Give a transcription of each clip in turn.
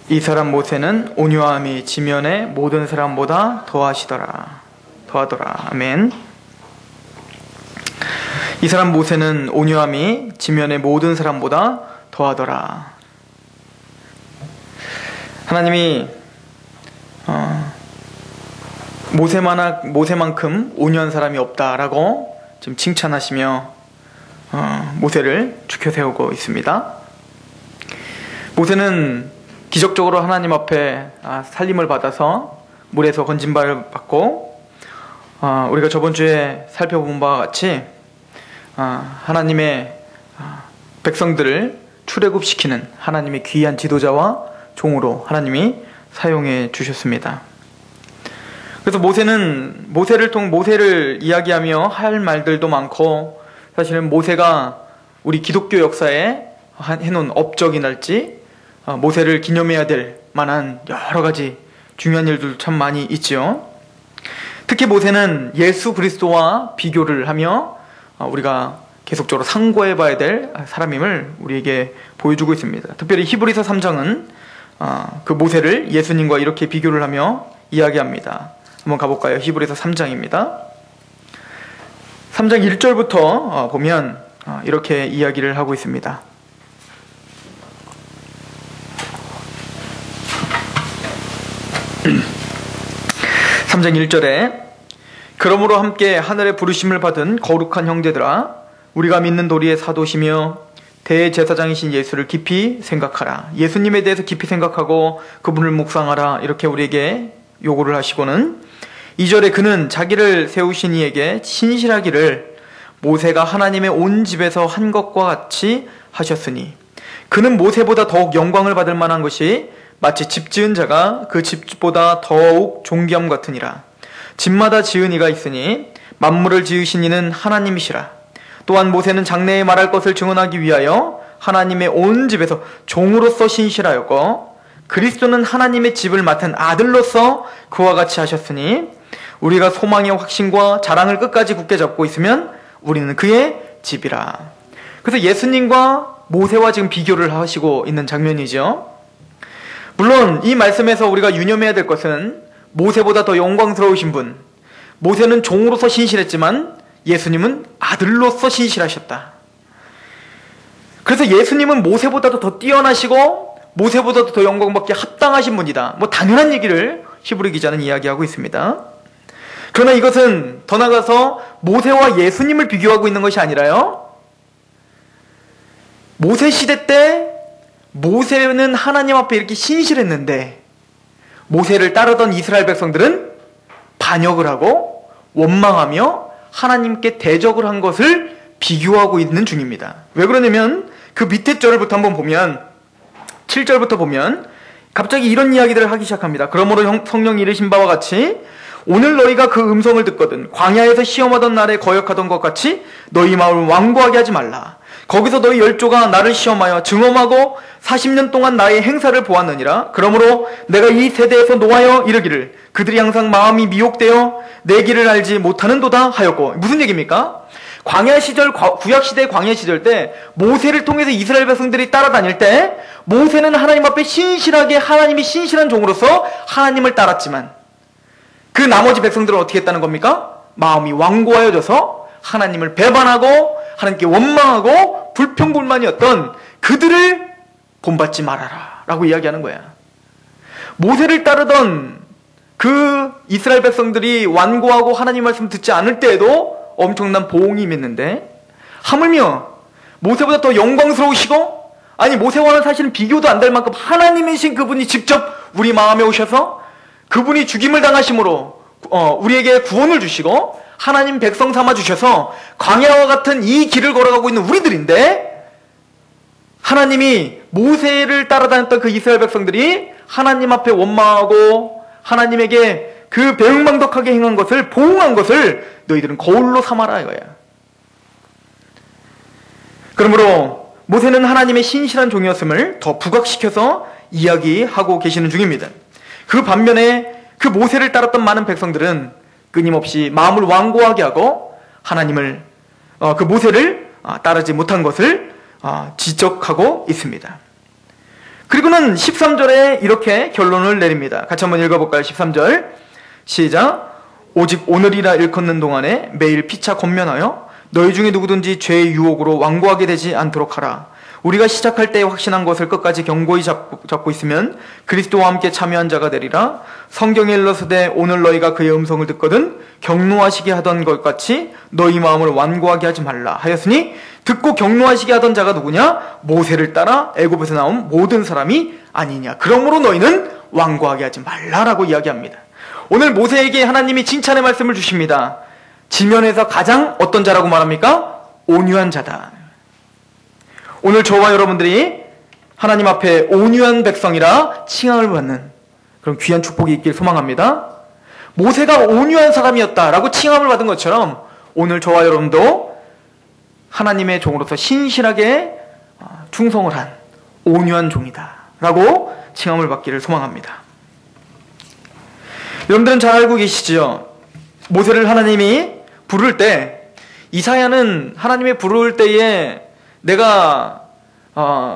이 사람 모세는 온유함이 지면의 모든 사람보다 더하더라. 아멘. 이 사람 모세는 온유함이 지면의 모든 사람보다 더하더라. 하나님이 모세만큼 온유한 사람이 없다라고 지금 칭찬하시며 모세를 죽여 세우고 있습니다. 모세는 기적적으로 하나님 앞에 살림을 받아서 물에서 건진발을 받고, 우리가 저번 주에 살펴본 바와 같이 하나님의 백성들을 출애굽시키는 하나님의 귀한 지도자와 종으로 하나님이 사용해 주셨습니다. 그래서 모세를 이야기하며 할 말들도 많고, 사실은 모세가 우리 기독교 역사에 해놓은 업적이랄지 모세를 기념해야 될 만한 여러 가지 중요한 일들 참 많이 있죠. 특히 모세는 예수 그리스도와 비교를 하며 우리가 계속적으로 상고해 봐야 될 사람임을 우리에게 보여주고 있습니다. 특별히 히브리서 3장은 그 모세를 예수님과 이렇게 비교를 하며 이야기합니다. 한번 가볼까요? 히브리서 3장입니다. 3장 1절부터 보면 이렇게 이야기를 하고 있습니다. 3장 1절에 그러므로 함께 하늘의 부르심을 받은 거룩한 형제들아, 우리가 믿는 도리의 사도시며 대제사장이신 예수를 깊이 생각하라. 예수님에 대해서 깊이 생각하고 그분을 묵상하라. 이렇게 우리에게 요구를 하시고는 2절에 그는 자기를 세우신 이에게 신실하기를 모세가 하나님의 온 집에서 한 것과 같이 하셨으니 그는 모세보다 더욱 영광을 받을 만한 것이 마치 집 지은 자가 그 집보다 더욱 존귀함 같으니라. 집마다 지은 이가 있으니 만물을 지으신 이는 하나님이시라. 또한 모세는 장래에 말할 것을 증언하기 위하여 하나님의 온 집에서 종으로서 신실하였고 그리스도는 하나님의 집을 맡은 아들로서 그와 같이 하셨으니 우리가 소망의 확신과 자랑을 끝까지 굳게 잡고 있으면 우리는 그의 집이라. 그래서 예수님과 모세와 지금 비교를 하시고 있는 장면이죠. 물론 이 말씀에서 우리가 유념해야 될 것은 모세보다 더 영광스러우신 분, 모세는 종으로서 신실했지만 예수님은 아들로서 신실하셨다. 그래서 예수님은 모세보다도 더 뛰어나시고 모세보다도 더 영광받기에 합당하신 분이다. 당연한 얘기를 히브리 기자는 이야기하고 있습니다. 그러나 이것은 더 나아가서 모세와 예수님을 비교하고 있는 것이 아니라요, 모세 시대 때 모세는 하나님 앞에 이렇게 신실했는데 모세를 따르던 이스라엘 백성들은 반역을 하고 원망하며 하나님께 대적을 한 것을 비교하고 있는 중입니다. 왜 그러냐면 그 밑에 절부터 한번 보면 7절부터 보면 갑자기 이런 이야기들을 하기 시작합니다. 그러므로 성령이 이르신 바와 같이 오늘 너희가 그 음성을 듣거든 광야에서 시험하던 날에 거역하던 것 같이 너희 마음을 완고하게 하지 말라. 거기서 너희 열조가 나를 시험하여 증험하고 40년 동안 나의 행사를 보았느니라. 그러므로 내가 이 세대에서 노하여 이르기를 그들이 항상 마음이 미혹되어 내 길을 알지 못하는도다 하였고. 무슨 얘기입니까? 광야 시절, 구약 시대 광야 시절 때 모세를 통해서 이스라엘 백성들이 따라다닐 때 모세는 하나님 앞에 신실하게 하나님이 신실한 종으로서 하나님을 따랐지만 그 나머지 백성들은 어떻게 했다는 겁니까? 마음이 완고하여져서 하나님을 배반하고 하나님께 원망하고 불평불만이었던 그들을 본받지 말아라 라고 이야기하는 거야. 모세를 따르던 그 이스라엘 백성들이 완고하고 하나님 말씀 듣지 않을 때에도 엄청난 보응이 있는데 하물며 모세보다 더 영광스러우시고, 아니 모세와는 사실은 비교도 안 될 만큼 하나님이신 그분이 직접 우리 마음에 오셔서 그분이 죽임을 당하심으로 우리에게 구원을 주시고 하나님 백성 삼아 주셔서 광야와 같은 이 길을 걸어가고 있는 우리들인데, 하나님이 모세를 따라다녔던 그 이스라엘 백성들이 하나님 앞에 원망하고 하나님에게 그 배은망덕하게 행한 것을, 보응한 것을 너희들은 거울로 삼아라 이거야. 그러므로 모세는 하나님의 신실한 종이었음을 더 부각시켜서 이야기하고 계시는 중입니다. 그 반면에 그 모세를 따랐던 많은 백성들은 끊임없이 마음을 완고하게 하고 하나님을, 그 모세를 따르지 못한 것을 지적하고 있습니다. 그리고는 13절에 이렇게 결론을 내립니다. 같이 한번 읽어볼까요? 13절 시작. 오직 오늘이라 일컫는 동안에 매일 피차 권면하여 너희 중에 누구든지 죄의 유혹으로 완고하게 되지 않도록 하라. 우리가 시작할 때 확신한 것을 끝까지 견고히 잡고 있으면 그리스도와 함께 참여한 자가 되리라. 성경에 일러서되 오늘 너희가 그의 음성을 듣거든 격노하시게 하던 것 같이 너희 마음을 완고하게 하지 말라 하였으니 듣고 격노하시게 하던 자가 누구냐? 모세를 따라 애굽에서 나온 모든 사람이 아니냐. 그러므로 너희는 완고하게 하지 말라라고 이야기합니다. 오늘 모세에게 하나님이 칭찬의 말씀을 주십니다. 지면에서 가장 어떤 자라고 말합니까? 온유한 자다. 오늘 저와 여러분들이 하나님 앞에 온유한 백성이라 칭함을 받는 그런 귀한 축복이 있길 소망합니다. 모세가 온유한 사람이었다라고 칭함을 받은 것처럼 오늘 저와 여러분도 하나님의 종으로서 신실하게 충성을 한 온유한 종이다라고 칭함을 받기를 소망합니다. 여러분들은 잘 알고 계시죠? 모세를 하나님이 부를 때 이사야는 하나님의 부를 때에 내가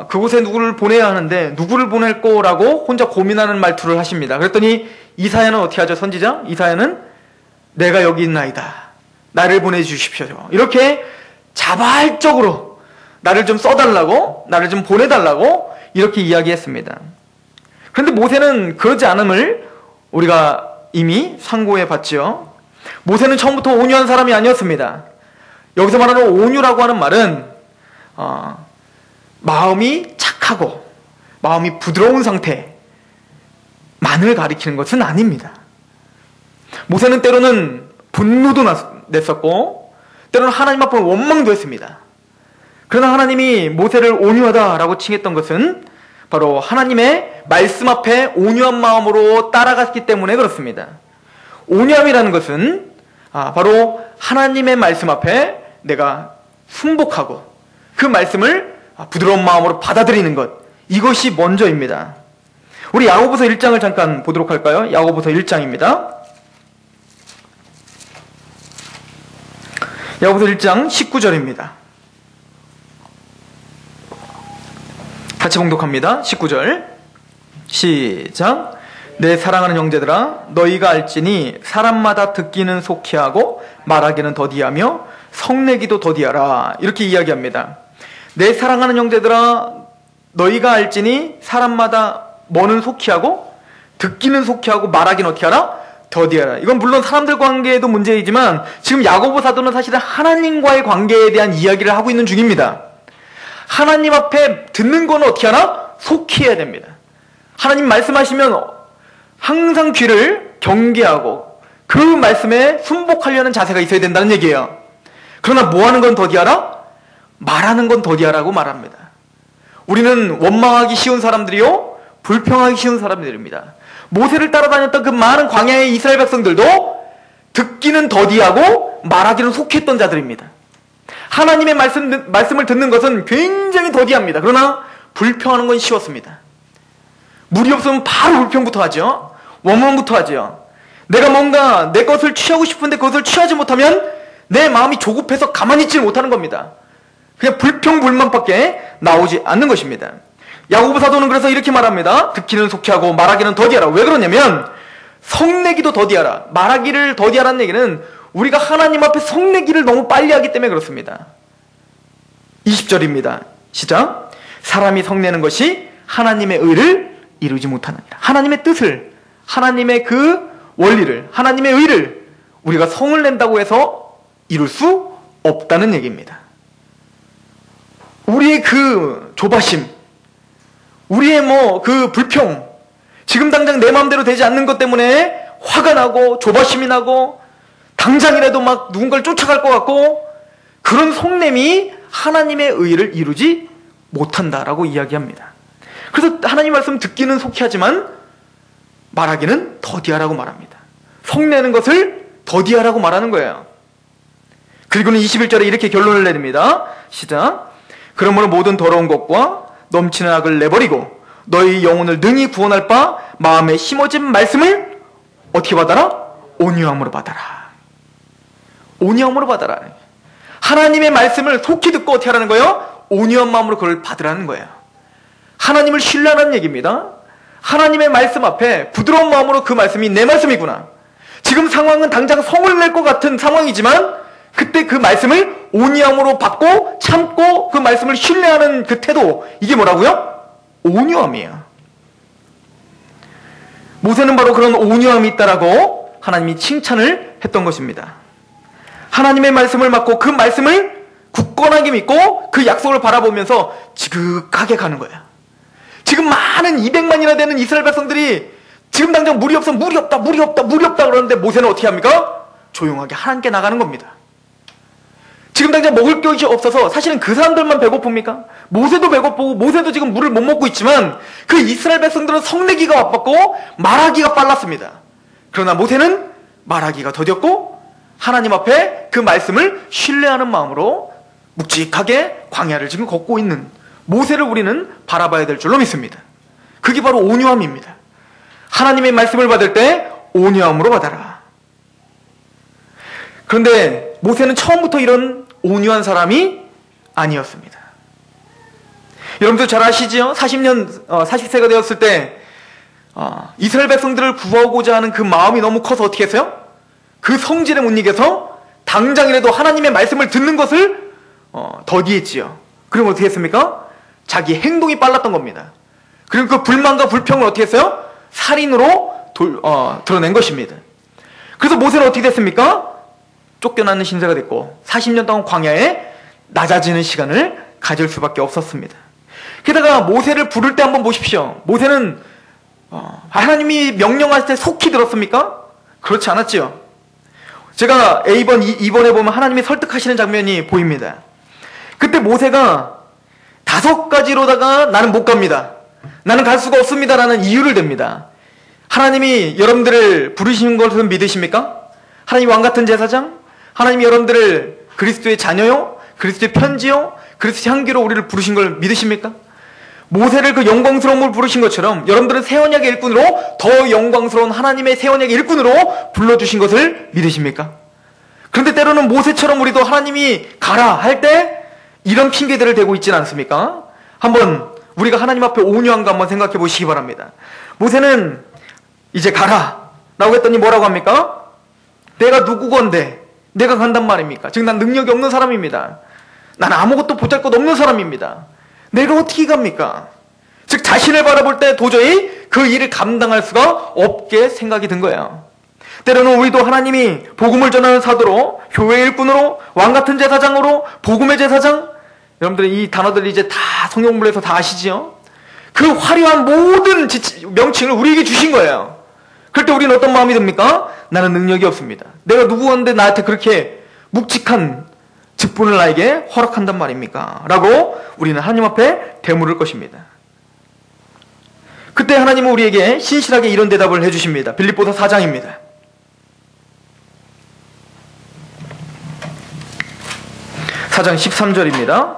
그곳에 누구를 보내야 하는데 누구를 보낼 거라고 혼자 고민하는 말투를 하십니다. 그랬더니 이사야는 어떻게 하죠? 선지자? 이사야는 내가 여기 있나이다. 나를 보내주십시오. 이렇게 자발적으로 나를 좀 써달라고, 나를 좀 보내달라고 이렇게 이야기했습니다. 그런데 모세는 그러지 않음을 우리가 이미 상고해 봤지요. 모세는 처음부터 온유한 사람이 아니었습니다. 여기서 말하는 온유라고 하는 말은 마음이 착하고 마음이 부드러운 상태만을 가리키는 것은 아닙니다. 모세는 때로는 분노도 냈었고 때로는 하나님 앞에 원망도 했습니다. 그러나 하나님이 모세를 온유하다라고 칭했던 것은 바로 하나님의 말씀 앞에 온유한 마음으로 따라갔기 때문에 그렇습니다. 온유함이라는 것은 바로 하나님의 말씀 앞에 내가 순복하고 그 말씀을 부드러운 마음으로 받아들이는 것, 이것이 먼저입니다. 우리 야고보서 1장을 잠깐 보도록 할까요? 야고보서 1장입니다. 야고보서 1장 19절입니다. 같이 봉독합니다. 19절 시작. 내 사랑하는 형제들아 너희가 알지니 사람마다 듣기는 속히하고 말하기는 더디하며 성내기도 더디하라. 이렇게 이야기합니다. 내 사랑하는 형제들아 너희가 알지니 사람마다 뭐는 속히하고 듣기는 속히하고 말하기는 어떻게 하라? 더디하라. 이건 물론 사람들 관계에도 문제이지만 지금 야고보 사도는 사실은 하나님과의 관계에 대한 이야기를 하고 있는 중입니다. 하나님 앞에 듣는 건 어떻게 하나? 속히 해야 됩니다. 하나님 말씀하시면 항상 귀를 경계하고 그 말씀에 순복하려는 자세가 있어야 된다는 얘기예요. 그러나 뭐 하는 건 더디하라? 말하는 건 더디하라고 말합니다. 우리는 원망하기 쉬운 사람들이요 불평하기 쉬운 사람들입니다. 모세를 따라다녔던 그 많은 광야의 이스라엘 백성들도 듣기는 더디하고 말하기는 속했던 자들입니다. 하나님의 말씀을 듣는 것은 굉장히 더디합니다. 그러나 불평하는 건 쉬웠습니다. 물이 없으면 바로 불평부터 하죠. 원망부터 하죠. 내가 뭔가 내 것을 취하고 싶은데 그것을 취하지 못하면 내 마음이 조급해서 가만히 있지 못하는 겁니다. 그냥 불평 불만밖에 나오지 않는 것입니다. 야고보 사도는 그래서 이렇게 말합니다. 듣기는 속히하고 말하기는 더디하라. 왜 그러냐면 성내기도 더디하라. 말하기를 더디하라는 얘기는 우리가 하나님 앞에 성내기를 너무 빨리 하기 때문에 그렇습니다. 20절입니다. 시작. 사람이 성내는 것이 하나님의 의를 이루지 못하느니라. 하나님의 뜻을, 하나님의 그 원리를, 하나님의 의를 우리가 성을 낸다고 해서 이룰 수 없다는 얘기입니다. 우리의 그 조바심, 우리의 그 불평, 지금 당장 내 마음대로 되지 않는 것 때문에 화가 나고 조바심이 나고 당장이라도 막 누군가를 쫓아갈 것 같고 그런 성냄이 하나님의 의를 이루지 못한다라고 이야기합니다. 그래서 하나님 말씀 듣기는 속히 하지만 말하기는 더디하라고 말합니다. 성내는 것을 더디하라고 말하는 거예요. 그리고는 21절에 이렇게 결론을 내립니다. 시작. 그러므로 모든 더러운 것과 넘치는 악을 내버리고 너희 영혼을 능히 구원할 바 마음에 심어진 말씀을 어떻게 받아라? 온유함으로 받아라. 온유함으로 받아라. 하나님의 말씀을 속히 듣고 어떻게 하라는 거예요? 온유한 마음으로 그걸 받으라는 거예요. 하나님을 신뢰하는 얘기입니다. 하나님의 말씀 앞에 부드러운 마음으로 그 말씀이 내 말씀이구나. 지금 상황은 당장 성을 낼 것 같은 상황이지만 그때 그 말씀을 온유함으로 받고 참고 그 말씀을 신뢰하는 그 태도, 이게 뭐라고요? 온유함이에요. 모세는 바로 그런 온유함이 있다라고 하나님이 칭찬을 했던 것입니다. 하나님의 말씀을 맡고 그 말씀을 굳건하게 믿고 그 약속을 바라보면서 지극하게 가는 거예요. 지금 많은 200만이나 되는 이스라엘 백성들이 지금 당장 물이 없어, 물이 없다, 물이 없다, 물이 없다 그러는데 모세는 어떻게 합니까? 조용하게 하나님께 나가는 겁니다. 지금 당장 먹을 것이 없어서 사실은 그 사람들만 배고픕니까? 모세도 배고프고 모세도 지금 물을 못 먹고 있지만 그 이스라엘 백성들은 성내기가 바빴고 말하기가 빨랐습니다. 그러나 모세는 말하기가 더뎠고 하나님 앞에 그 말씀을 신뢰하는 마음으로 묵직하게 광야를 지금 걷고 있는 모세를 우리는 바라봐야 될 줄로 믿습니다. 그게 바로 온유함입니다. 하나님의 말씀을 받을 때 온유함으로 받아라. 그런데 모세는 처음부터 이런 온유한 사람이 아니었습니다. 여러분들 잘 아시죠? 40세가 되었을 때 이스라엘 백성들을 구하고자 하는 그 마음이 너무 커서 어떻게 했어요? 그 성질에 못 이겨서 당장이라도 하나님의 말씀을 듣는 것을 더디했지요. 그럼 어떻게 했습니까? 자기 행동이 빨랐던 겁니다. 그리고 그 불만과 불평을 어떻게 했어요? 살인으로 드러낸 것입니다. 그래서 모세는 어떻게 됐습니까? 쫓겨나는 신세가 됐고 40년 동안 광야에 낮아지는 시간을 가질 수밖에 없었습니다. 게다가 모세를 부를 때 한번 보십시오. 모세는 하나님이 명령할 때 속히 들었습니까? 그렇지 않았지요. 제가 2번에 보면 하나님이 설득하시는 장면이 보입니다. 그때 모세가 5가지로다가 나는 못 갑니다, 나는 갈 수가 없습니다 라는 이유를 댑니다. 하나님이 여러분들을 부르시는 것을 믿으십니까? 하나님 왕같은 제사장? 하나님이 여러분들을 그리스도의 자녀요? 그리스도의 편지요? 그리스도의 향기로 우리를 부르신 걸 믿으십니까? 모세를 그 영광스러움을 부르신 것처럼 여러분들은 새 언약의 일꾼으로 더 영광스러운 하나님의 새 언약의 일꾼으로 불러주신 것을 믿으십니까? 그런데 때로는 모세처럼 우리도 하나님이 가라 할 때 이런 핑계들을 대고 있지는 않습니까? 한번 우리가 하나님 앞에 온유한가 한번 생각해 보시기 바랍니다. 모세는 이제 가라 라고 했더니 뭐라고 합니까? 내가 누구건데 내가 간단 말입니까? 즉 난 능력이 없는 사람입니다. 난 아무것도 보잘것 없는 사람입니다. 내가 어떻게 갑니까? 즉 자신을 바라볼 때 도저히 그 일을 감당할 수가 없게 생각이 든 거예요. 때로는 우리도 하나님이 복음을 전하는 사도로, 교회 일꾼으로, 왕같은 제사장으로, 복음의 제사장, 여러분들 이 단어들 이제 다 성경문에서 다 아시지요? 그 화려한 모든 명칭을 우리에게 주신 거예요. 그럴 때 우리는 어떤 마음이 듭니까? 나는 능력이 없습니다. 내가 누구인데 나한테 그렇게 묵직한 직분을 나에게 허락한단 말입니까? 라고 우리는 하나님 앞에 되물을 것입니다. 그때 하나님은 우리에게 신실하게 이런 대답을 해주십니다. 빌립보서 4장입니다. (4장) 13절입니다.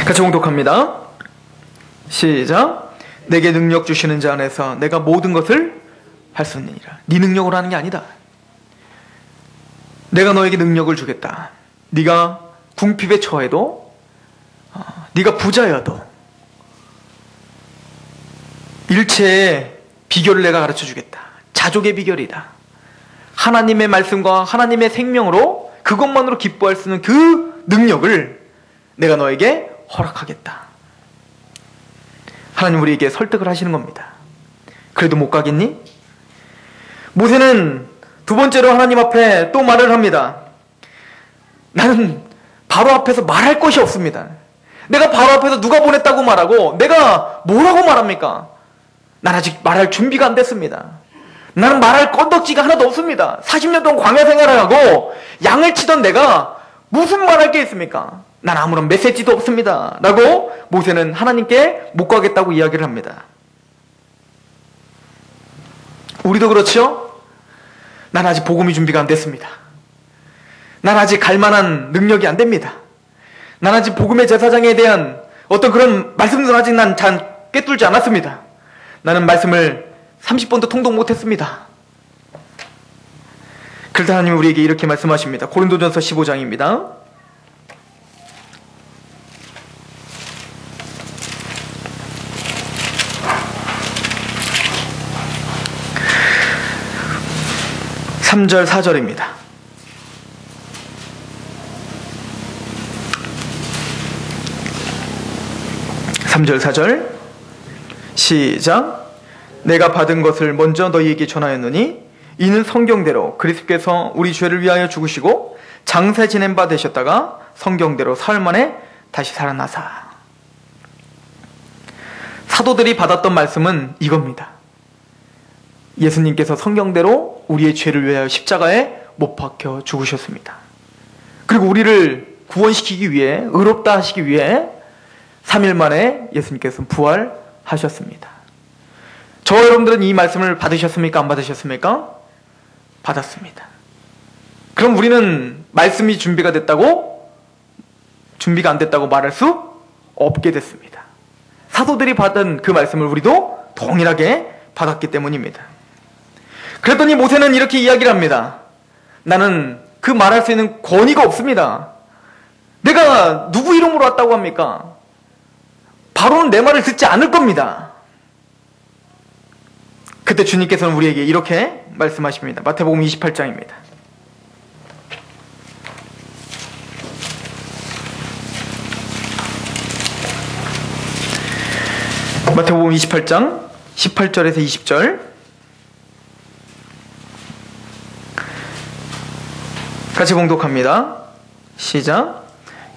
같이 봉독합니다. 시작. 내게 능력 주시는 자 안에서 내가 모든 것을 할 수 있느니라. 네 능력으로 하는 게 아니다. 내가 너에게 능력을 주겠다. 네가 궁핍에 처해도, 네가 부자여도 일체의 비결을 내가 가르쳐 주겠다. 자족의 비결이다. 하나님의 말씀과 하나님의 생명으로 그것만으로 기뻐할 수 있는 그 능력을 내가 너에게 허락하겠다. 하나님 우리에게 설득을 하시는 겁니다. 그래도 못 가겠니? 모세는 두 번째로 하나님 앞에 또 말을 합니다. 나는 바로 앞에서 말할 것이 없습니다. 내가 바로 앞에서 누가 보냈다고 말하고 내가 뭐라고 말합니까? 난 아직 말할 준비가 안 됐습니다. 나는 말할 건덕지가 하나도 없습니다. 40년 동안 광야 생활을 하고 양을 치던 내가 무슨 말할 게 있습니까? 난 아무런 메시지도 없습니다. 라고 모세는 하나님께 못 가겠다고 이야기를 합니다. 우리도 그렇죠? 난 아직 복음이 준비가 안 됐습니다. 난 아직 갈 만한 능력이 안 됩니다. 난 아직 복음의 제사장에 대한 어떤 그런 말씀도 아직 난 잘 꿰뚫지 않았습니다. 나는 말씀을 30번도 통독 못했습니다. 그럴 때 하나님은 우리에게 이렇게 말씀하십니다. 고린도전서 15장입니다. (3절) (4절입니다) 3절 4절 시작. 내가 받은 것을 먼저 너희에게 전하였느니 이는 성경대로 그리스도께서 우리 죄를 위하여 죽으시고 장사 지낸 바 되셨다가 성경대로 사흘 만에 다시 살아나사. 사도들이 받았던 말씀은 이겁니다. 예수님께서 성경대로 우리의 죄를 위하여 십자가에 못 박혀 죽으셨습니다. 그리고 우리를 구원시키기 위해, 의롭다 하시기 위해 3일 만에 예수님께서는 부활하셨습니다. 저와 여러분들은 이 말씀을 받으셨습니까? 안 받으셨습니까? 받았습니다. 그럼 우리는 말씀이 준비가 됐다고, 준비가 안 됐다고 말할 수 없게 됐습니다. 사도들이 받은 그 말씀을 우리도 동일하게 받았기 때문입니다. 그랬더니 모세는 이렇게 이야기를 합니다. 나는 그 말할 수 있는 권위가 없습니다. 내가 누구 이름으로 왔다고 합니까? 바로는 내 말을 듣지 않을 겁니다. 그때 주님께서는 우리에게 이렇게 말씀하십니다. 마태복음 28장입니다. 마태복음 28장 18절에서 20절 같이 봉독합니다. 시작.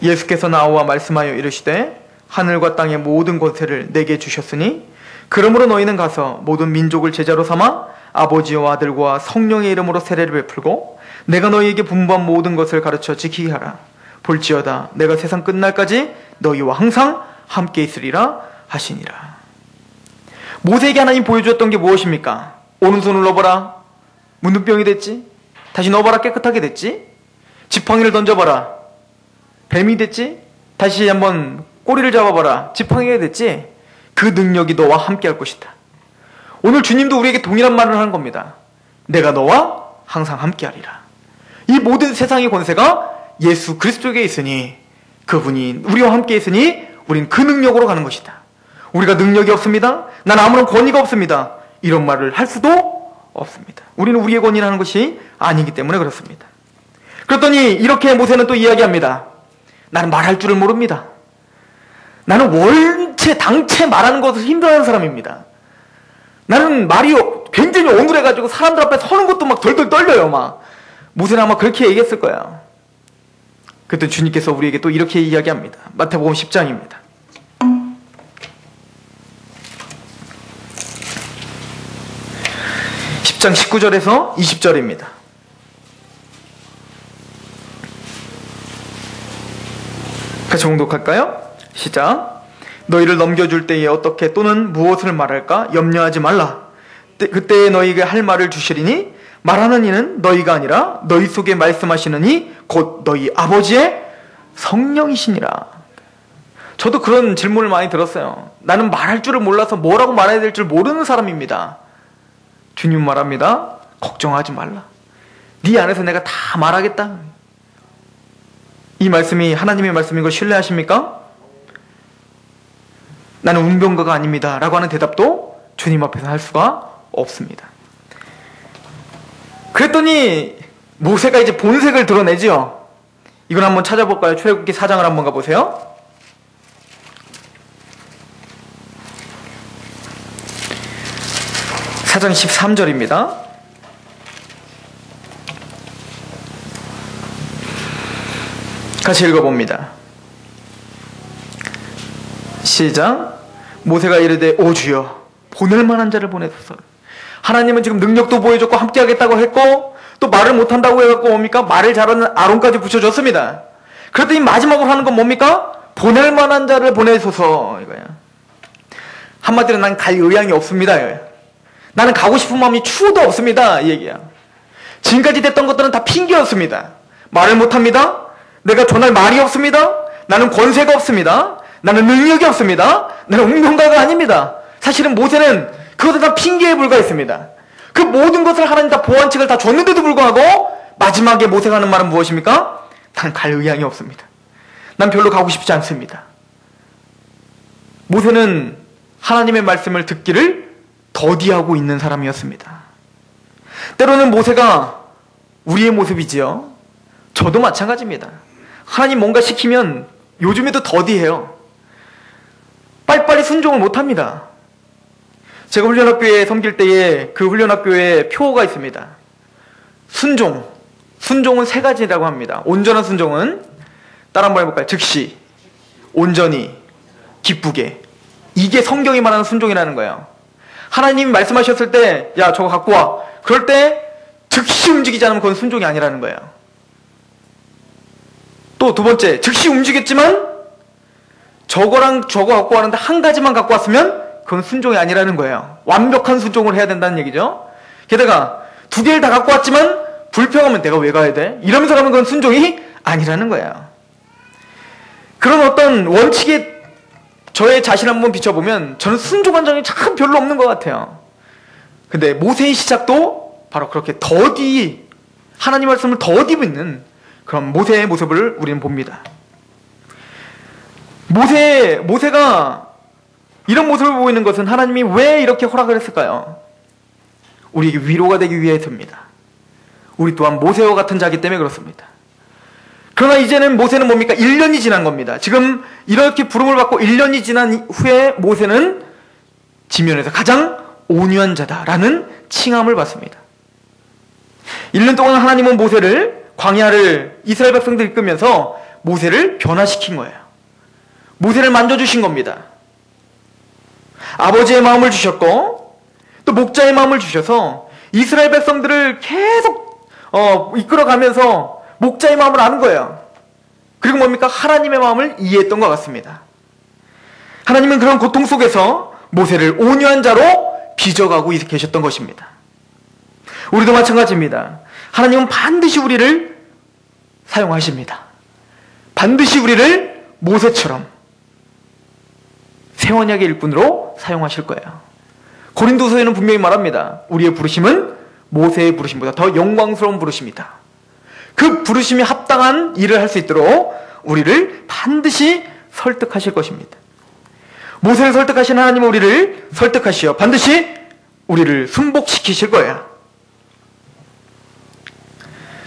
예수께서 나와 말씀하여 이르시되 하늘과 땅의 모든 권세를 내게 주셨으니 그러므로 너희는 가서 모든 민족을 제자로 삼아 아버지와 아들과 성령의 이름으로 세례를 베풀고 내가 너희에게 분부한 모든 것을 가르쳐 지키게 하라. 볼지어다 내가 세상 끝날까지 너희와 항상 함께 있으리라 하시니라. 모세에게 하나님 보여주었던 게 무엇입니까? 오른손을 넣어봐라. 문둥병이 됐지? 다시 넣어봐라. 깨끗하게 됐지? 지팡이를 던져봐라. 뱀이 됐지? 다시 한번 꼬리를 잡아봐라. 지팡이가 됐지? 그 능력이 너와 함께 할 것이다. 오늘 주님도 우리에게 동일한 말을 하는 겁니다. 내가 너와 항상 함께 하리라. 이 모든 세상의 권세가 예수 그리스도에게 있으니, 그분이 우리와 함께 있으니 우린 그 능력으로 가는 것이다. 우리가 능력이 없습니다. 난 아무런 권위가 없습니다. 이런 말을 할 수도 없습니다. 우리는 우리의 권위라는 것이 아니기 때문에 그렇습니다. 그랬더니 이렇게 모세는 또 이야기합니다. 나는 말할 줄을 모릅니다. 나는 원체 당체 말하는 것을 힘들어하는 사람입니다. 나는 말이 굉장히 어눌해가지고 사람들 앞에 서는 것도 막 덜덜 떨려요. 막 모세는 아마 그렇게 얘기했을 거야. 그때 주님께서 우리에게 또 이렇게 이야기합니다. 마태복음 10장입니다. 장 19절에서 20절입니다. 같이 봉독할까요? 시작. 너희를 넘겨줄 때에 어떻게 또는 무엇을 말할까 염려하지 말라. 그때에 너희에게 할 말을 주시리니 말하는 이는 너희가 아니라 너희 속에 말씀하시는 이 곧 너희 아버지의 성령이시니라. 저도 그런 질문을 많이 들었어요. 나는 말할 줄을 몰라서 뭐라고 말해야 될 줄 모르는 사람입니다. 주님 말합니다. 걱정하지 말라. 네 안에서 내가 다 말하겠다. 이 말씀이 하나님의 말씀인 걸 신뢰하십니까? 나는 운병가가 아닙니다 라고 하는 대답도 주님 앞에서 할 수가 없습니다. 그랬더니 모세가 이제 본색을 드러내죠. 이걸 한번 찾아볼까요? 출애굽기 4장을 한번 가보세요. (4장 13절입니다) 같이 읽어봅니다. 시작. 모세가 이르되 오 주여 보낼 만한 자를 보내소서. 하나님은 지금 능력도 보여줬고 함께하겠다고 했고 또 말을 못한다고 해갖고 뭡니까? 말을 잘하는 아론까지 붙여줬습니다. 그랬더니 마지막으로 하는 건 뭡니까? 보낼 만한 자를 보내소서 이거야. 한마디로 난 갈 의향이 없습니다. 나는 가고 싶은 마음이 추호도 없습니다. 이 얘기야. 지금까지 됐던 것들은 다 핑계였습니다. 말을 못합니다. 내가 전할 말이 없습니다. 나는 권세가 없습니다. 나는 능력이 없습니다. 나는 운명가가 아닙니다. 사실은 모세는 그것은 다 핑계에 불과했습니다. 그 모든 것을 하나님 다 보완책을 다 줬는데도 불구하고 마지막에 모세가 하는 말은 무엇입니까? 난 갈 의향이 없습니다. 난 별로 가고 싶지 않습니다. 모세는 하나님의 말씀을 듣기를 더디하고 있는 사람이었습니다. 때로는 모세가 우리의 모습이지요. 저도 마찬가지입니다. 하나님 뭔가 시키면 요즘에도 더디해요. 빨리빨리 순종을 못합니다. 제가 훈련학교에 섬길 때에 그 훈련학교에 표어가 있습니다. 순종은 세 가지라고 합니다. 온전한 순종은 따라 한번 해볼까요? 즉시, 온전히, 기쁘게. 이게 성경이 말하는 순종이라는 거예요. 하나님이 말씀하셨을 때 야 저거 갖고 와. 그럴 때 즉시 움직이지 않으면 그건 순종이 아니라는 거예요. 또 두 번째, 즉시 움직였지만 저거랑 저거 갖고 왔는데 한 가지만 갖고 왔으면 그건 순종이 아니라는 거예요. 완벽한 순종을 해야 된다는 얘기죠. 게다가 두 개를 다 갖고 왔지만 불평하면 내가 왜 가야 돼? 이러면서 가면 그건 순종이 아니라는 거예요. 그런 어떤 원칙에 저의 자신을 한번 비춰보면 저는 순종한 적이 참 별로 없는 것 같아요. 근데 모세의 시작도 바로 그렇게 더디, 하나님 말씀을 더디 믿는 그런 모세의 모습을 우리는 봅니다. 모세가 이런 모습을 보이는 것은 하나님이 왜 이렇게 허락을 했을까요? 우리에게 위로가 되기 위해서입니다. 우리 또한 모세와 같은 자이기 때문에 그렇습니다. 그러나 이제는 모세는 뭡니까? 1년이 지난 겁니다. 지금 이렇게 부름을 받고 1년이 지난 후에 모세는 지면에서 가장 온유한 자다라는 칭함을 받습니다. 1년 동안 하나님은 모세를 광야를 이스라엘 백성들 이끌면서 모세를 변화시킨 거예요. 모세를 만져주신 겁니다. 아버지의 마음을 주셨고 또 목자의 마음을 주셔서 이스라엘 백성들을 계속 이끌어가면서 목자의 마음을 아는 거예요. 그리고 뭡니까? 하나님의 마음을 이해했던 것 같습니다. 하나님은 그런 고통 속에서 모세를 온유한 자로 빚어가고 계셨던 것입니다. 우리도 마찬가지입니다. 하나님은 반드시 우리를 사용하십니다. 반드시 우리를 모세처럼 새 언약의 일꾼으로 사용하실 거예요. 고린도서에는 분명히 말합니다. 우리의 부르심은 모세의 부르심보다 더 영광스러운 부르심이다. 그 부르심이 합당한 일을 할 수 있도록 우리를 반드시 설득하실 것입니다. 모세를 설득하신 하나님은 우리를 설득하시어 반드시 우리를 순복시키실 거예요.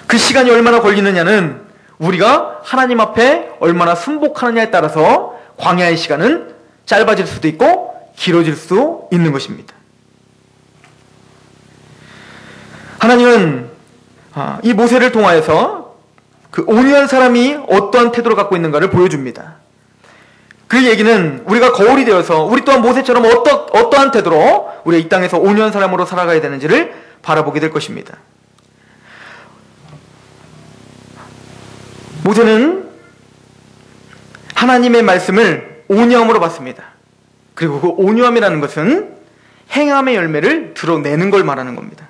그 시간이 얼마나 걸리느냐는 우리가 하나님 앞에 얼마나 순복하느냐에 따라서 광야의 시간은 짧아질 수도 있고 길어질 수 있는 것입니다. 하나님은 이 모세를 통하여서 그 온유한 사람이 어떠한 태도를 갖고 있는가를 보여줍니다. 그 얘기는 우리가 거울이 되어서 우리 또한 모세처럼 어떠한 태도로 우리가 이 땅에서 온유한 사람으로 살아가야 되는지를 바라보게 될 것입니다. 모세는 하나님의 말씀을 온유함으로 받습니다. 그리고 그 온유함이라는 것은 행함의 열매를 드러내는 걸 말하는 겁니다.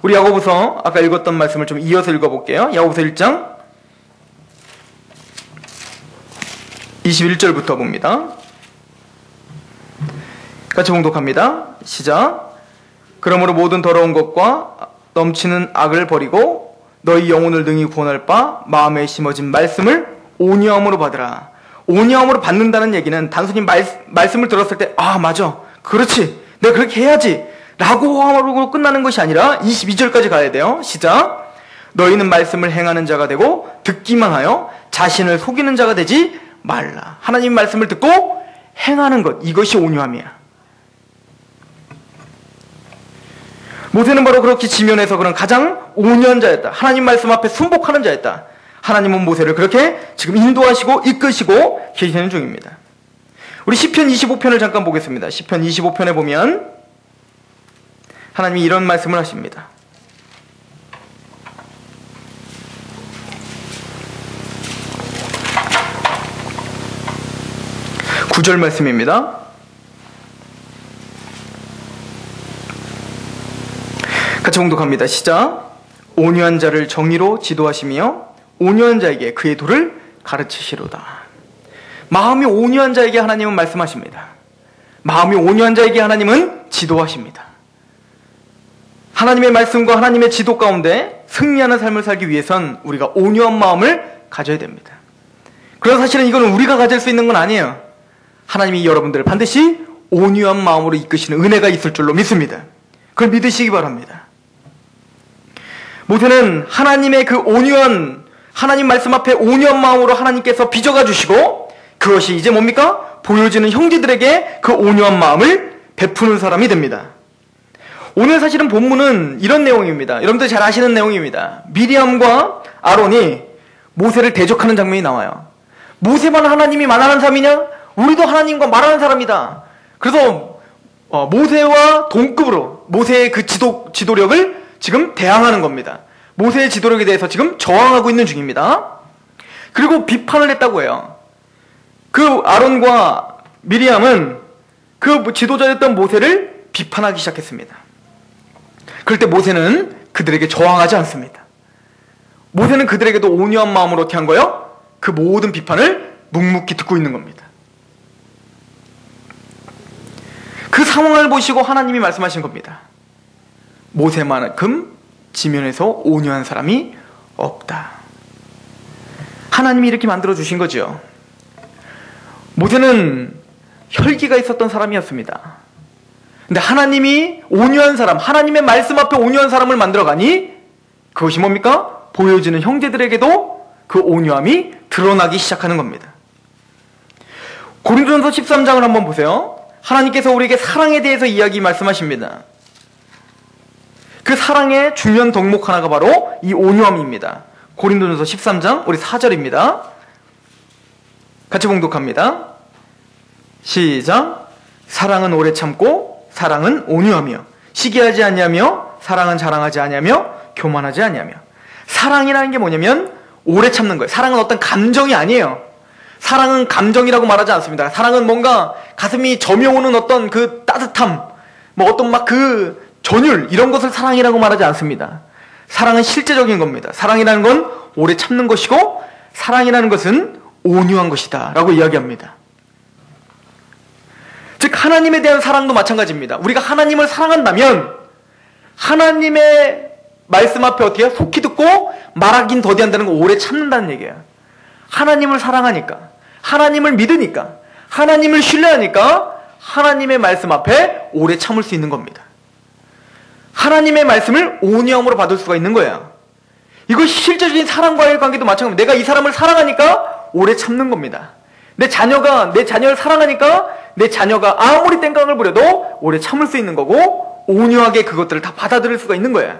우리 야고보서 아까 읽었던 말씀을 좀 이어서 읽어볼게요. 야고보서 1장 21절부터 봅니다. 같이 봉독합니다. 시작. 그러므로 모든 더러운 것과 넘치는 악을 버리고 너희 영혼을 능히 구원할 바 마음에 심어진 말씀을 온유함으로 받으라. 온유함으로 받는다는 얘기는 단순히 말씀을 들었을 때 맞아, 그렇지, 내가 그렇게 해야지 라고 하고 끝나는 것이 아니라 22절까지 가야 돼요. 시작. 너희는 말씀을 행하는 자가 되고 듣기만 하여 자신을 속이는 자가 되지 말라. 하나님 말씀을 듣고 행하는 것, 이것이 온유함이야. 모세는 바로 그렇게 지면에서 그런 가장 온유한 자였다. 하나님 말씀 앞에 순복하는 자였다. 하나님은 모세를 그렇게 지금 인도하시고 이끄시고 계시는 중입니다. 우리 시편 25편을 잠깐 보겠습니다. 시편 25편에 보면 하나님이 이런 말씀을 하십니다. 9절 말씀입니다. 같이 봉독합니다. 시작. 온유한 자를 정의로 지도하시며 온유한 자에게 그의 도를 가르치시로다. 마음이 온유한 자에게 하나님은 말씀하십니다. 마음이 온유한 자에게 하나님은 지도하십니다. 하나님의 말씀과 하나님의 지도 가운데 승리하는 삶을 살기 위해선 우리가 온유한 마음을 가져야 됩니다. 그래서 사실은 이거는 우리가 가질 수 있는 건 아니에요. 하나님이 여러분들을 반드시 온유한 마음으로 이끄시는 은혜가 있을 줄로 믿습니다. 그걸 믿으시기 바랍니다. 모세는 하나님의 그 온유한, 하나님 말씀 앞에 온유한 마음으로 하나님께서 빚어가 주시고, 그것이 이제 뭡니까? 보여지는 형제들에게 그 온유한 마음을 베푸는 사람이 됩니다. 오늘 사실은 본문은 이런 내용입니다. 여러분들 잘 아시는 내용입니다. 미리암과 아론이 모세를 대적하는 장면이 나와요. 모세만 하나님이 말하는 사람이냐? 우리도 하나님과 말하는 사람이다. 그래서 모세와 동급으로 모세의 그 지도력을 지금 대항하는 겁니다. 모세의 지도력에 대해서 지금 저항하고 있는 중입니다. 그리고 비판을 했다고 해요. 그 아론과 미리암은 그 지도자였던 모세를 비판하기 시작했습니다. 그럴 때 모세는 그들에게 저항하지 않습니다. 모세는 그들에게도 온유한 마음으로 어떻게 한 거예요? 그 모든 비판을 묵묵히 듣고 있는 겁니다. 그 상황을 보시고 하나님이 말씀하신 겁니다. 모세만큼 지면에서 온유한 사람이 없다. 하나님이 이렇게 만들어 주신 거죠. 모세는 혈기가 있었던 사람이었습니다. 근데 하나님이 온유한 사람, 하나님의 말씀 앞에 온유한 사람을 만들어가니 그것이 뭡니까? 보여지는 형제들에게도 그 온유함이 드러나기 시작하는 겁니다. 고린도전서 13장을 한번 보세요. 하나님께서 우리에게 사랑에 대해서 이야기 말씀하십니다. 그 사랑의 중요한 덕목 하나가 바로 이 온유함입니다. 고린도전서 13장 우리 4절입니다. 같이 봉독합니다. 시작. 사랑은 오래 참고 사랑은 온유하며 시기하지 아니하며 사랑은 자랑하지 아니하며 교만하지 아니하며. 사랑이라는 게 뭐냐면 오래 참는 거예요. 사랑은 어떤 감정이 아니에요. 사랑은 감정이라고 말하지 않습니다. 사랑은 뭔가 가슴이 저며오는 어떤 그 따뜻함, 뭐 어떤 막 그 전율, 이런 것을 사랑이라고 말하지 않습니다. 사랑은 실제적인 겁니다. 사랑이라는 건 오래 참는 것이고 사랑이라는 것은 온유한 것이다 라고 이야기합니다. 즉 하나님에 대한 사랑도 마찬가지입니다. 우리가 하나님을 사랑한다면 하나님의 말씀 앞에 어떻게 속히 듣고 말하긴 더디한다는 거 오래 참는다는 얘기예요. 하나님을 사랑하니까, 하나님을 믿으니까, 하나님을 신뢰하니까 하나님의 말씀 앞에 오래 참을 수 있는 겁니다. 하나님의 말씀을 온유함으로 받을 수가 있는 거예요. 이것이 실제적인 사람과의 관계도 마찬가지입니다. 내가 이 사람을 사랑하니까 오래 참는 겁니다. 내 자녀가 내 자녀를 사랑하니까 내 자녀가 아무리 땡깡을 부려도 오래 참을 수 있는 거고 온유하게 그것들을 다 받아들일 수가 있는 거예요.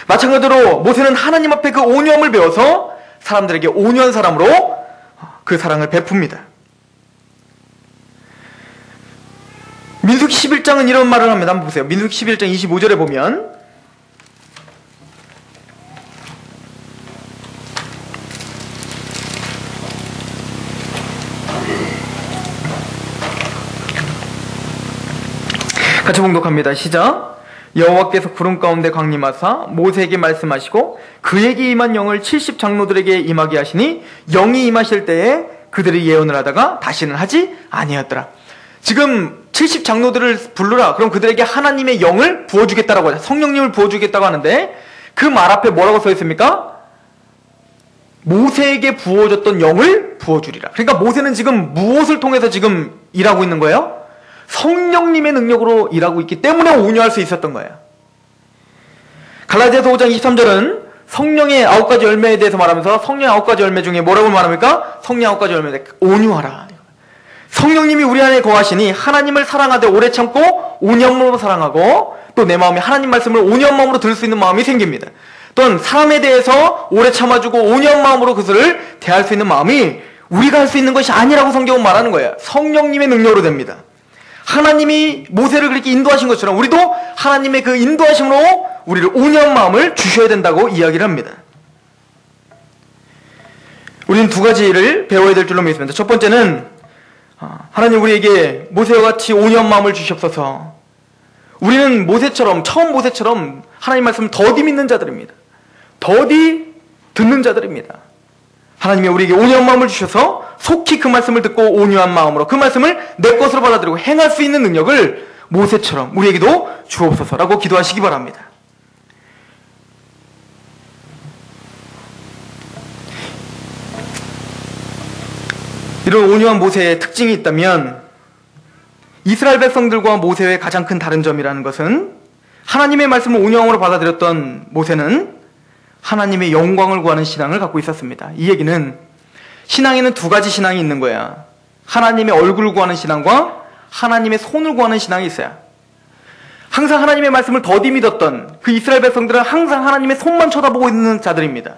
마찬가지로 모세는 하나님 앞에 그 온유함을 배워서 사람들에게 온유한 사람으로 그 사랑을 베풉니다. 민수기 11장은 이런 말을 합니다. 한번 보세요. 민수기 11장 25절에 보면 같이 봉독합니다. 시작. 여호와께서 구름 가운데 강림하사 모세에게 말씀하시고 그에게 임한 영을 70장로들에게 임하게 하시니 영이 임하실 때에 그들이 예언을 하다가 다시는 하지 아니하였더라. 지금 70장로들을 부르라. 그럼 그들에게 하나님의 영을 부어주겠다라고 하죠. 성령님을 부어주겠다고 하는데 그 말 앞에 뭐라고 써 있습니까? 모세에게 부어줬던 영을 부어주리라. 그러니까 모세는 지금 무엇을 통해서 지금 일하고 있는 거예요? 성령님의 능력으로 일하고 있기 때문에 온유할 수 있었던 거예요. 갈라디아서 5장 23절은 성령의 9가지 열매에 대해서 말하면서 성령의 9가지 열매 중에 뭐라고 말합니까? 성령의 9가지 열매, 온유하라. 성령님이 우리 안에 거하시니 하나님을 사랑하되 오래 참고 온유함으로 사랑하고 또 내 마음에 하나님 말씀을 온유한 마음으로 들을 수 있는 마음이 생깁니다. 또한 사람에 대해서 오래 참아주고 온유한 마음으로 그들을 대할 수 있는 마음이 우리가 할 수 있는 것이 아니라고 성경은 말하는 거예요. 성령님의 능력으로 됩니다. 하나님이 모세를 그렇게 인도하신 것처럼 우리도 하나님의 그 인도하심으로 우리를 온유한 마음을 주셔야 된다고 이야기를 합니다. 우리는 두 가지를 배워야 될 줄로 믿습니다. 첫 번째는 하나님 우리에게 모세와 같이 온유한 마음을 주시옵소서. 우리는 모세처럼, 처음 모세처럼 하나님 말씀을 더디 믿는 자들입니다. 더디 듣는 자들입니다. 하나님이 우리에게 온유한 마음을 주셔서 속히 그 말씀을 듣고 온유한 마음으로 그 말씀을 내 것으로 받아들이고 행할 수 있는 능력을 모세처럼 우리에게도 주옵소서라고 기도하시기 바랍니다. 이런 온유한 모세의 특징이 있다면 이스라엘 백성들과 모세의 가장 큰 다른 점이라는 것은 하나님의 말씀을 온유함으로 받아들였던 모세는 하나님의 영광을 구하는 신앙을 갖고 있었습니다. 이 얘기는 신앙에는 두 가지 신앙이 있는 거야. 하나님의 얼굴을 구하는 신앙과 하나님의 손을 구하는 신앙이 있어요. 항상 하나님의 말씀을 더디 믿었던 그 이스라엘 백성들은 항상 하나님의 손만 쳐다보고 있는 자들입니다.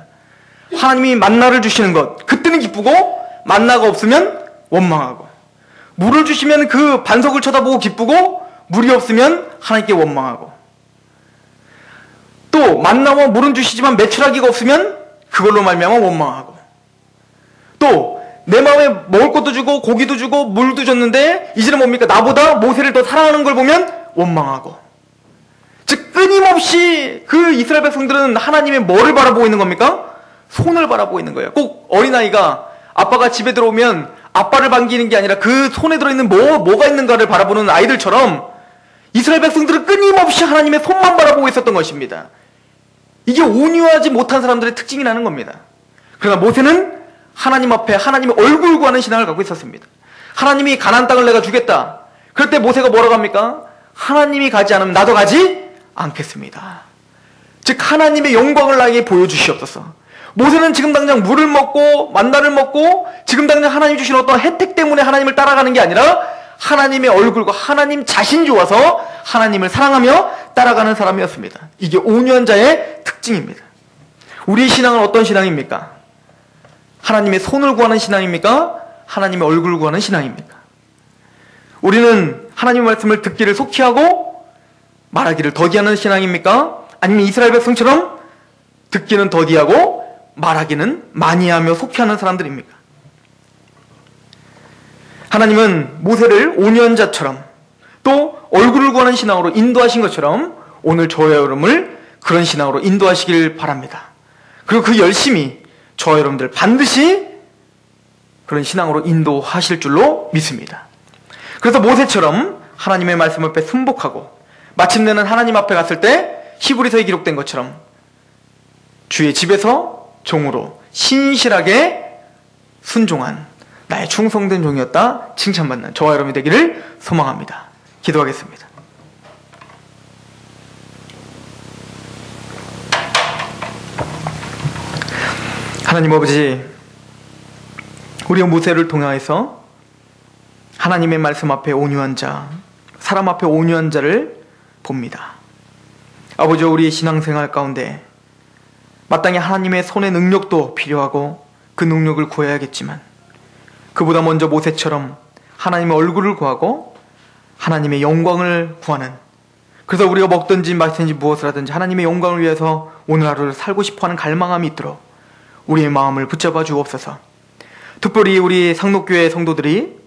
하나님이 만나를 주시는 것, 그때는 기쁘고 만나가 없으면 원망하고, 물을 주시면 그 반석을 쳐다보고 기쁘고 물이 없으면 하나님께 원망하고, 또 만나와 물은 주시지만 메추라기가 없으면 그걸로 말미암아 원망하고, 또 내 마음에 먹을 것도 주고 고기도 주고 물도 줬는데 이제는 뭡니까? 나보다 모세를 더 사랑하는 걸 보면 원망하고. 즉 끊임없이 그 이스라엘 백성들은 하나님의 뭐를 바라보고 있는 겁니까? 손을 바라보고 있는 거예요. 꼭 어린아이가 아빠가 집에 들어오면 아빠를 반기는 게 아니라 그 손에 들어있는 뭐가 있는가를 바라보는 아이들처럼 이스라엘 백성들은 끊임없이 하나님의 손만 바라보고 있었던 것입니다. 이게 온유하지 못한 사람들의 특징이라는 겁니다. 그러나 모세는 하나님 앞에 하나님의 얼굴 구하는 신앙을 갖고 있었습니다. 하나님이 가나안 땅을 내가 주겠다. 그럴 때 모세가 뭐라고 합니까? 하나님이 가지 않으면 나도 가지 않겠습니다. 즉 하나님의 영광을 나에게 보여주시옵소서. 모세는 지금 당장 물을 먹고 만나를 먹고 지금 당장 하나님 주신 어떤 혜택 때문에 하나님을 따라가는 게 아니라 하나님의 얼굴과 하나님 자신이 좋아서 하나님을 사랑하며 따라가는 사람이었습니다. 이게 온유한 자의 특징입니다. 우리의 신앙은 어떤 신앙입니까? 하나님의 손을 구하는 신앙입니까? 하나님의 얼굴을 구하는 신앙입니까? 우리는 하나님의 말씀을 듣기를 속히 하고 말하기를 더디하는 신앙입니까? 아니면 이스라엘 백성처럼 듣기는 더디하고 말하기는 많이 하며 속히 하는 사람들입니까? 하나님은 모세를 온유한 자처럼 또 얼굴을 구하는 신앙으로 인도하신 것처럼 오늘 저와 여러분을 그런 신앙으로 인도하시길 바랍니다. 그리고 그 열심히 저와 여러분들 반드시 그런 신앙으로 인도하실 줄로 믿습니다. 그래서 모세처럼 하나님의 말씀 앞에 순복하고 마침내는 하나님 앞에 갔을 때 히브리서에 기록된 것처럼 주의 집에서 종으로 신실하게 순종한 나의 충성된 종이었다 칭찬받는 저와 여러분이 되기를 소망합니다. 기도하겠습니다. 하나님 아버지, 우리가 모세를 통하여서 하나님의 말씀 앞에 온유한 자, 사람 앞에 온유한 자를 봅니다. 아버지, 우리의 신앙생활 가운데 마땅히 하나님의 손의 능력도 필요하고 그 능력을 구해야겠지만 그보다 먼저 모세처럼 하나님의 얼굴을 구하고 하나님의 영광을 구하는, 그래서 우리가 먹든지 마시든지 무엇을 하든지 하나님의 영광을 위해서 오늘 하루를 살고 싶어하는 갈망함이 있도록 우리의 마음을 붙잡아 주옵소서. 특별히 우리 상록교회 성도들이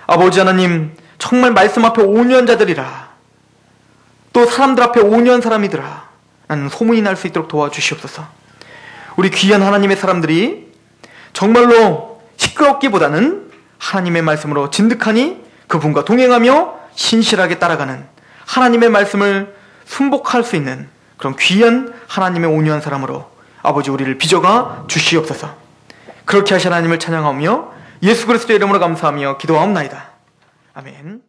아버지 하나님 정말 말씀 앞에 온유한 자들이라, 또 사람들 앞에 온유한 사람이더라 라는 소문이 날 수 있도록 도와주시옵소서. 우리 귀한 하나님의 사람들이 정말로 시끄럽기보다는 하나님의 말씀으로 진득하니 그분과 동행하며 신실하게 따라가는, 하나님의 말씀을 순복할 수 있는 그런 귀한 하나님의 온유한 사람으로 아버지 우리를 빚어가 주시옵소서. 그렇게 하신 하나님을 찬양하며 예수 그리스도의 이름으로 감사하며 기도하옵나이다. 아멘.